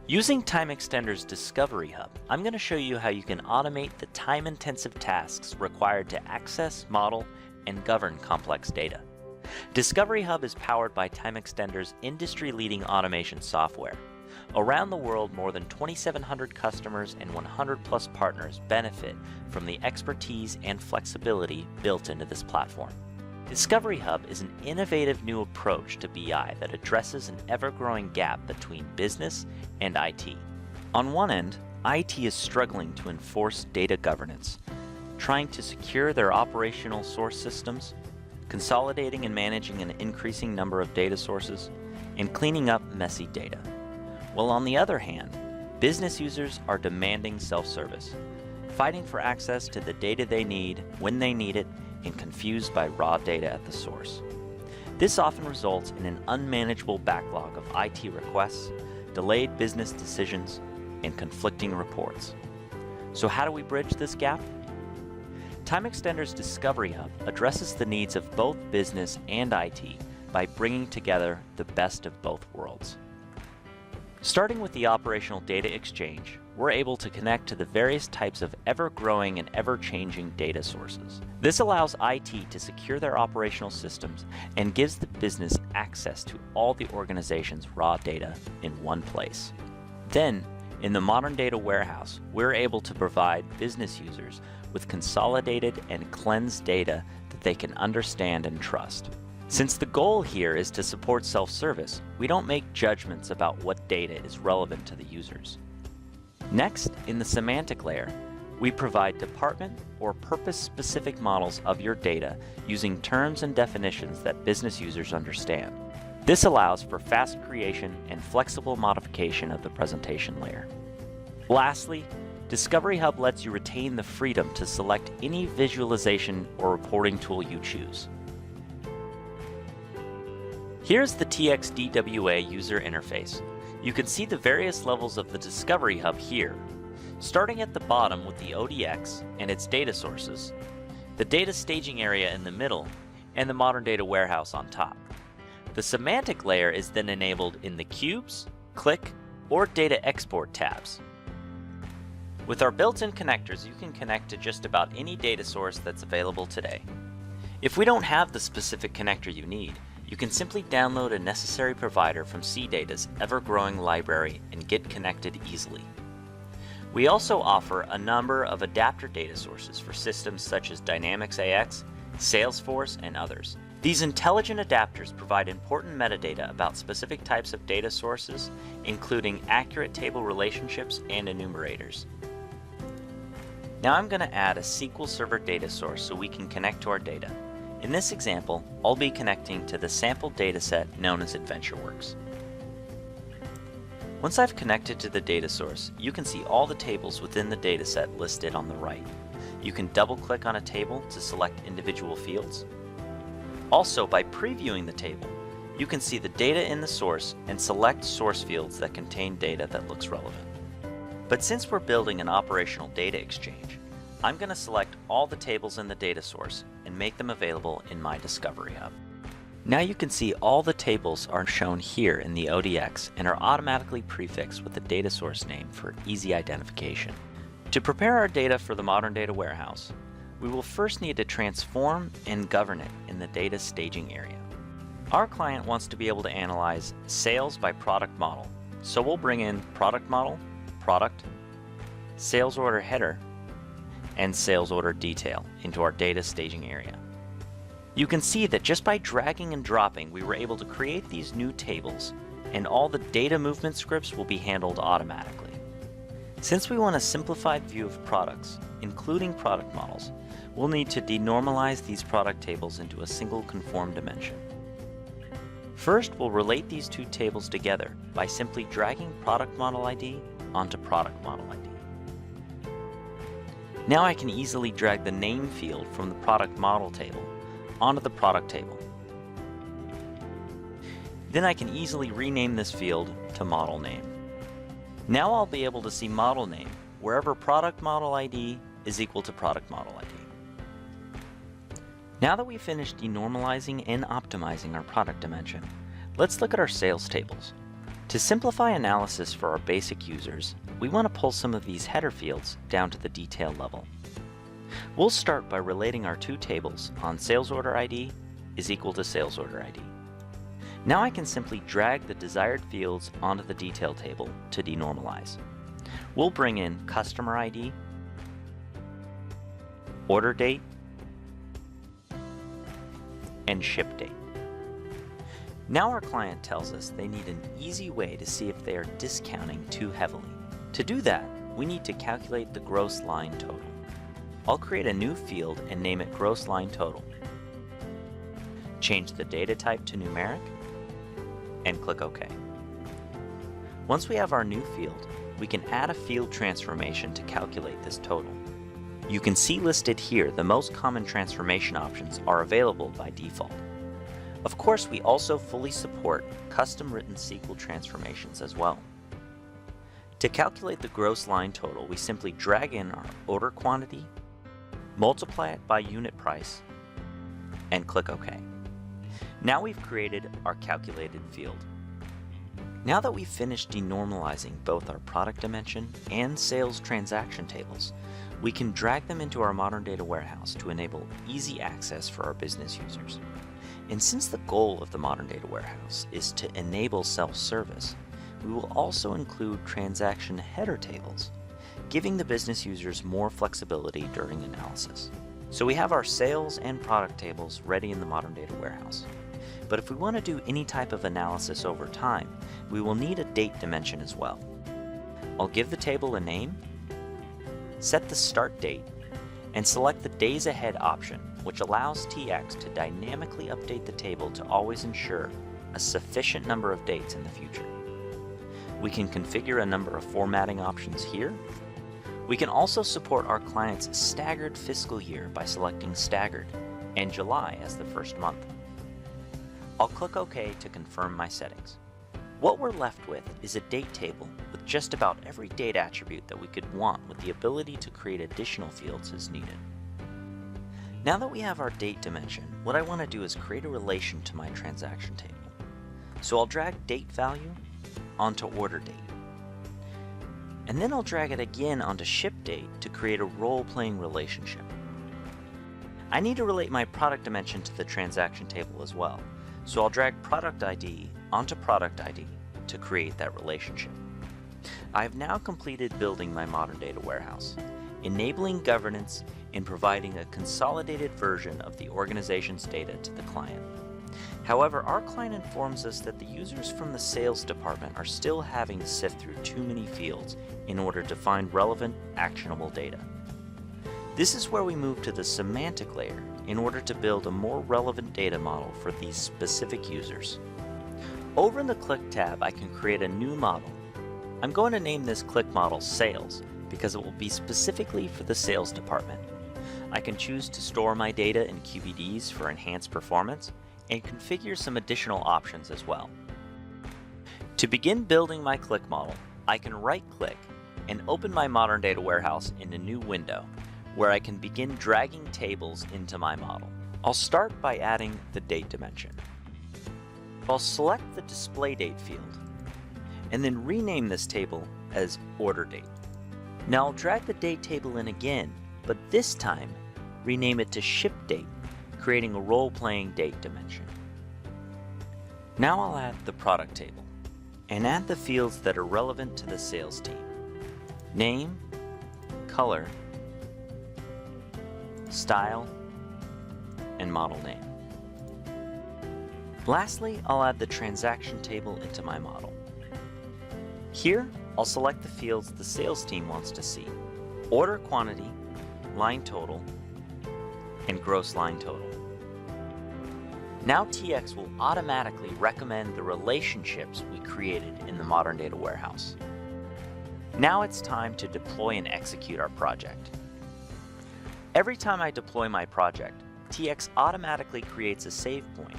Using Time Extender's Discovery Hub, I'm going to show you how you can automate the time-intensive tasks required to access, model, and govern complex data. Discovery Hub is powered by Time Extender's industry-leading automation software. Around the world, more than 2,700 customers and 100-plus partners benefit from the expertise and flexibility built into this platform. Discovery Hub is an innovative new approach to BI that addresses an ever-growing gap between business and IT. On one end, IT is struggling to enforce data governance, trying to secure their operational source systems, consolidating and managing an increasing number of data sources, and cleaning up messy data. While on the other hand, business users are demanding self-service, fighting for access to the data they need when they need it, and confused by raw data at the source. This often results in an unmanageable backlog of IT requests, delayed business decisions, and conflicting reports. So how do we bridge this gap? Time Extender's Discovery Hub addresses the needs of both business and IT by bringing together the best of both worlds. Starting with the operational data exchange, we're able to connect to the various types of ever-growing and ever-changing data sources. This allows IT to secure their operational systems and gives the business access to all the organization's raw data in one place. Then, in the modern data warehouse, we're able to provide business users with consolidated and cleansed data that they can understand and trust. Since the goal here is to support self-service, we don't make judgments about what data is relevant to the users. Next, in the semantic layer, we provide department or purpose-specific models of your data using terms and definitions that business users understand. This allows for fast creation and flexible modification of the presentation layer. Lastly, Discovery Hub lets you retain the freedom to select any visualization or reporting tool you choose. Here's the TXDWA user interface. You can see the various levels of the Discovery Hub here, starting at the bottom with the ODX and its data sources, the data staging area in the middle, and the modern data warehouse on top. The semantic layer is then enabled in the cubes, click, or data export tabs. With our built-in connectors, you can connect to just about any data source that's available today. If we don't have the specific connector you need, you can simply download a necessary provider from CData's ever-growing library and get connected easily. We also offer a number of adapter data sources for systems such as Dynamics AX, Salesforce, and others. These intelligent adapters provide important metadata about specific types of data sources, including accurate table relationships and enumerators. Now I'm going to add a SQL Server data source so we can connect to our data. In this example, I'll be connecting to the sample dataset known as AdventureWorks. Once I've connected to the data source, you can see all the tables within the dataset listed on the right. You can double-click on a table to select individual fields. Also, by previewing the table, you can see the data in the source and select source fields that contain data that looks relevant. But since we're building an operational data exchange, I'm going to select all the tables in the data source and make them available in my Discovery Hub. Now you can see all the tables are shown here in the ODX and are automatically prefixed with the data source name for easy identification. To prepare our data for the modern data warehouse, we will first need to transform and govern it in the data staging area. Our client wants to be able to analyze sales by product model, so we'll bring in product model, product, sales order header, and sales order detail into our data staging area. You can see that just by dragging and dropping, we were able to create these new tables, and all the data movement scripts will be handled automatically. Since we want a simplified view of products, including product models, we'll need to denormalize these product tables into a single conform dimension. First, we'll relate these two tables together by simply dragging product model ID onto product model ID. Now I can easily drag the name field from the product model table onto the product table. Then I can easily rename this field to model name. Now I'll be able to see model name wherever product model ID is equal to product model ID. Now that we've finished denormalizing and optimizing our product dimension, let's look at our sales tables. To simplify analysis for our basic users, we want to pull some of these header fields down to the detail level. We'll start by relating our two tables on sales order ID is equal to sales order ID. Now I can simply drag the desired fields onto the detail table to denormalize. We'll bring in customer ID, order date, and ship date. Now our client tells us they need an easy way to see if they are discounting too heavily. To do that, we need to calculate the gross line total. I'll create a new field and name it gross line total. Change the data type to numeric and click OK. Once we have our new field, we can add a field transformation to calculate this total. You can see listed here the most common transformation options are available by default. Of course, we also fully support custom written SQL transformations as well. To calculate the gross line total, we simply drag in our order quantity, multiply it by unit price, and click OK. Now we've created our calculated field. Now that we've finished denormalizing both our product dimension and sales transaction tables, we can drag them into our modern data warehouse to enable easy access for our business users. And since the goal of the modern data warehouse is to enable self-service, we will also include transaction header tables, giving the business users more flexibility during analysis. So we have our sales and product tables ready in the modern data warehouse. But if we want to do any type of analysis over time, we will need a date dimension as well. I'll give the table a name, set the start date, and select the days ahead option, which allows TX to dynamically update the table to always ensure a sufficient number of dates in the future. We can configure a number of formatting options here. We can also support our client's staggered fiscal year by selecting staggered and July as the first month. I'll click OK to confirm my settings. What we're left with is a date table with just about every date attribute that we could want, with the ability to create additional fields as needed. Now that we have our date dimension, what I want to do is create a relation to my transaction table. So I'll drag date value onto order date. And then I'll drag it again onto ship date to create a role-playing relationship. I need to relate my product dimension to the transaction table as well. So I'll drag product ID onto product ID to create that relationship. I have now completed building my modern data warehouse, enabling governance and providing a consolidated version of the organization's data to the client. However, our client informs us that the users from the sales department are still having to sift through too many fields in order to find relevant, actionable data. This is where we move to the semantic layer in order to build a more relevant data model for these specific users. Over in the Click tab, I can create a new model. I'm going to name this Click model Sales because it will be specifically for the sales department. I can choose to store my data in QBDs for enhanced performance and configure some additional options as well. To begin building my Click model, I can right-click and open my modern data warehouse in a new window where I can begin dragging tables into my model. I'll start by adding the date dimension. I'll select the display date field and then rename this table as order date. Now I'll drag the date table in again, but this time rename it to ship date, creating a role-playing date dimension. Now I'll add the product table and add the fields that are relevant to the sales team: name, color, style, and model name. Lastly, I'll add the transaction table into my model. Here, I'll select the fields the sales team wants to see: order quantity, line total, and gross line total. Now TX will automatically recommend the relationships we created in the modern data warehouse. Now it's time to deploy and execute our project. Every time I deploy my project, TX automatically creates a save point,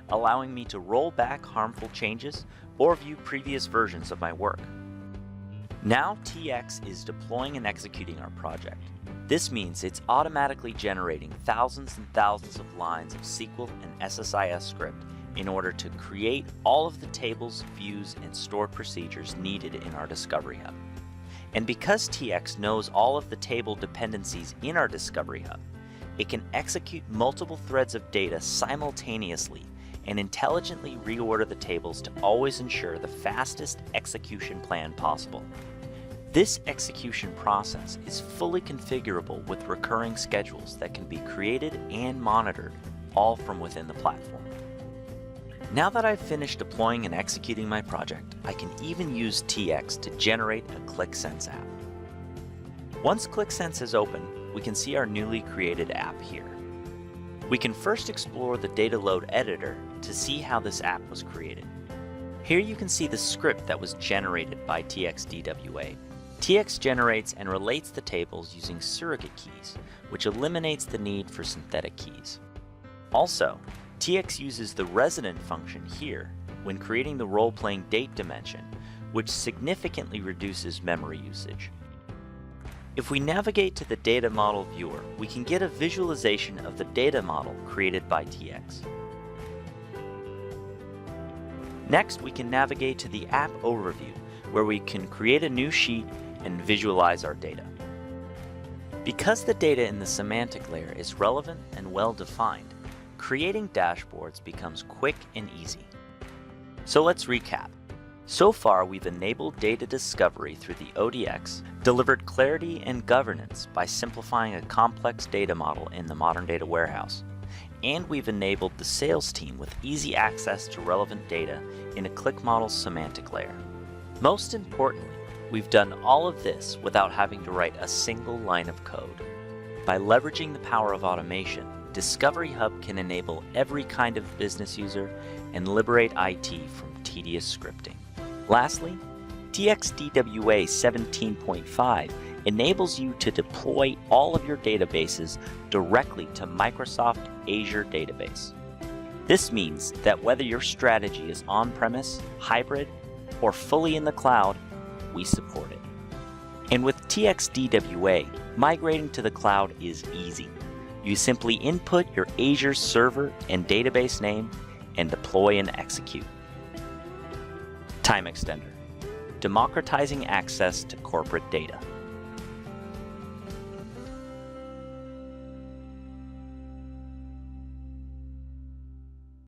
allowing me to roll back harmful changes or view previous versions of my work. Now TX is deploying and executing our project. This means it's automatically generating thousands and thousands of lines of SQL and SSIS script in order to create all of the tables, views, and stored procedures needed in our Discovery Hub. And because TX knows all of the table dependencies in our Discovery Hub, it can execute multiple threads of data simultaneously and intelligently reorder the tables to always ensure the fastest execution plan possible. This execution process is fully configurable with recurring schedules that can be created and monitored, all from within the platform. Now that I've finished deploying and executing my project, I can even use TX to generate a ClickSense app. Once ClickSense is open, we can see our newly created app here. We can first explore the data load editor to see how this app was created. Here you can see the script that was generated by TXDWA. TX generates and relates the tables using surrogate keys, which eliminates the need for synthetic keys. Also, TX uses the resident function here when creating the role-playing date dimension, which significantly reduces memory usage. If we navigate to the data model viewer, we can get a visualization of the data model created by TX. Next, we can navigate to the app overview, where we can create a new sheet and visualize our data. Because the data in the semantic layer is relevant and well-defined, creating dashboards becomes quick and easy. So let's recap. So far, we've enabled data discovery through the ODX, delivered clarity and governance by simplifying a complex data model in the modern data warehouse, and we've enabled the sales team with easy access to relevant data in a ClickModel semantic layer. Most importantly, we've done all of this without having to write a single line of code. By leveraging the power of automation, Discovery Hub can enable every kind of business user and liberate IT from tedious scripting. Lastly, TXDWA 17.5 enables you to deploy all of your databases directly to Microsoft Azure Database. This means that whether your strategy is on-premise, hybrid, or fully in the cloud, we support it. And with TXDWA, migrating to the cloud is easy. You simply input your Azure server and database name and deploy and execute. Time Extender, democratizing access to corporate data.